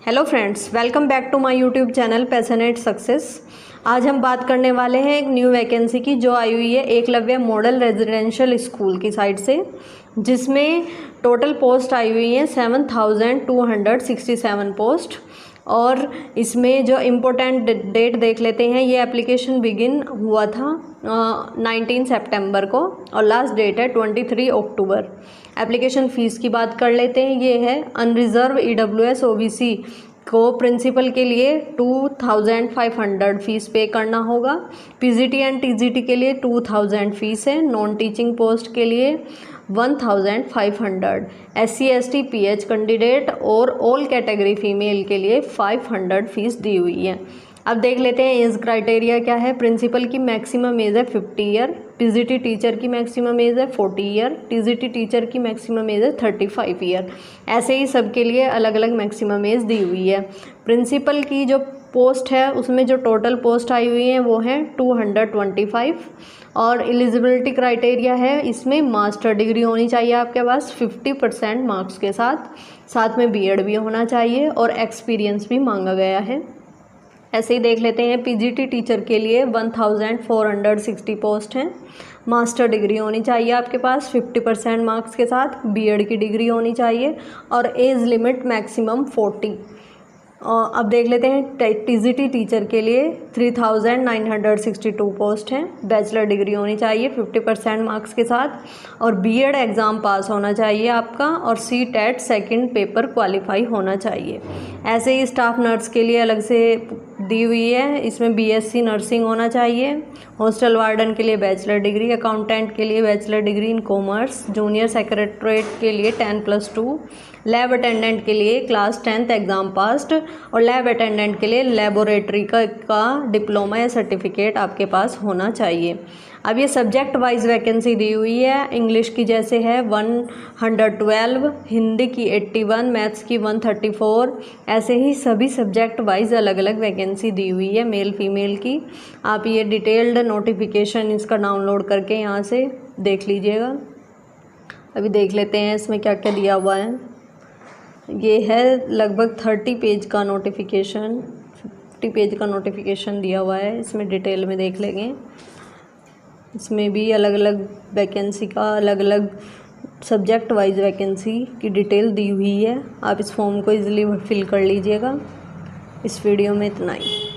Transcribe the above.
Hello friends, welcome back to my YouTube channel passionate success. आज हम बात करने वाले हैं एक न्यू वैकेंसी की जो आई हुई है एकलव्य मॉडल रेजिडेंशियल स्कूल की साइड से, जिसमें टोटल पोस्ट आई हुई हैं 7267 पोस्ट। और इसमें जो इम्पोर्टेंट डेट देख लेते हैं, ये एप्लीकेशन बिगिन हुआ था 19 सितंबर को और लास्ट डेट है 23 अक्टूबर। एप्लीकेशन फ़ीस की बात कर लेते हैं। ये है अनरिजर्व EWS OBC को प्रिंसिपल के लिए 2500 फ़ीस पे करना होगा। PGT एंड TGT के लिए 2000 फ़ीस है। नॉन टीचिंग पोस्ट के लिए 1500। SC ST PH कैंडिडेट और ऑल कैटेगरी फीमेल के लिए 500 फ़ीस दी हुई है। अब देख लेते हैं एज क्राइटेरिया क्या है। प्रिंसिपल की मैक्सिमम एज है 50 ईयर, PGT टीचर की मैक्सिमम एज है 40 ईयर, TGT टीचर की मैक्सिमम एज है 35 ईयर। ऐसे ही सबके लिए अलग अलग मैक्सिमम एज दी हुई है। प्रिंसिपल की जो पोस्ट है उसमें जो टोटल पोस्ट आई हुई हैं वो हैं 225। और एलिजिबिलिटी क्राइटेरिया है, इसमें मास्टर डिग्री होनी चाहिए आपके पास 50% मार्क्स के साथ में BEd भी होना चाहिए और एक्सपीरियंस भी मांगा गया है। ऐसे ही देख लेते हैं PGT टीचर के लिए 1460 पोस्ट हैं। मास्टर डिग्री होनी चाहिए आपके पास 50% मार्क्स के साथ, BEd की डिग्री होनी चाहिए और एज लिमिट मैक्सिमम 40। अब देख लेते हैं TGT टीचर के लिए 3962 पोस्ट हैं। बैचलर डिग्री होनी चाहिए 50% मार्क्स के साथ और BEd एग्ज़ाम पास होना चाहिए आपका और CTET सेकंड पेपर क्वालिफाई होना चाहिए। ऐसे ही स्टाफ नर्स के लिए अलग से दी हुई है, इसमें BSc नर्सिंग होना चाहिए। हॉस्टल वार्डन के लिए बैचलर डिग्री, अकाउंटेंट के लिए bachelor degree in commerce, junior secretariat के लिए 10+2, लैब अटेंडेंट के लिए क्लास 10th एग्ज़ाम पास्ड और लैब अटेंडेंट के लिए लेबोरेटरी का डिप्लोमा या सर्टिफिकेट आपके पास होना चाहिए। अब ये सब्जेक्ट वाइज वैकेंसी दी हुई है। इंग्लिश की जैसे है 112, हिंदी की 81, मैथ्स की 134। ऐसे ही सभी सब्जेक्ट वाइज अलग अलग वैकेंसी दी हुई है मेल फीमेल की। आप ये डिटेल्ड नोटिफिकेशन इसका डाउनलोड करके यहाँ से देख लीजिएगा। अभी देख लेते हैं इसमें क्या क्या दिया हुआ है। ये है लगभग 30 पेज का नोटिफिकेशन, 50 पेज का नोटिफिकेशन दिया हुआ है। इसमें डिटेल में देख लेंगे। इसमें भी अलग अलग वैकेंसी का अलग अलग सब्जेक्ट वाइज वैकेंसी की डिटेल दी हुई है। आप इस फॉर्म को इजीली फिल कर लीजिएगा। इस वीडियो में इतना ही।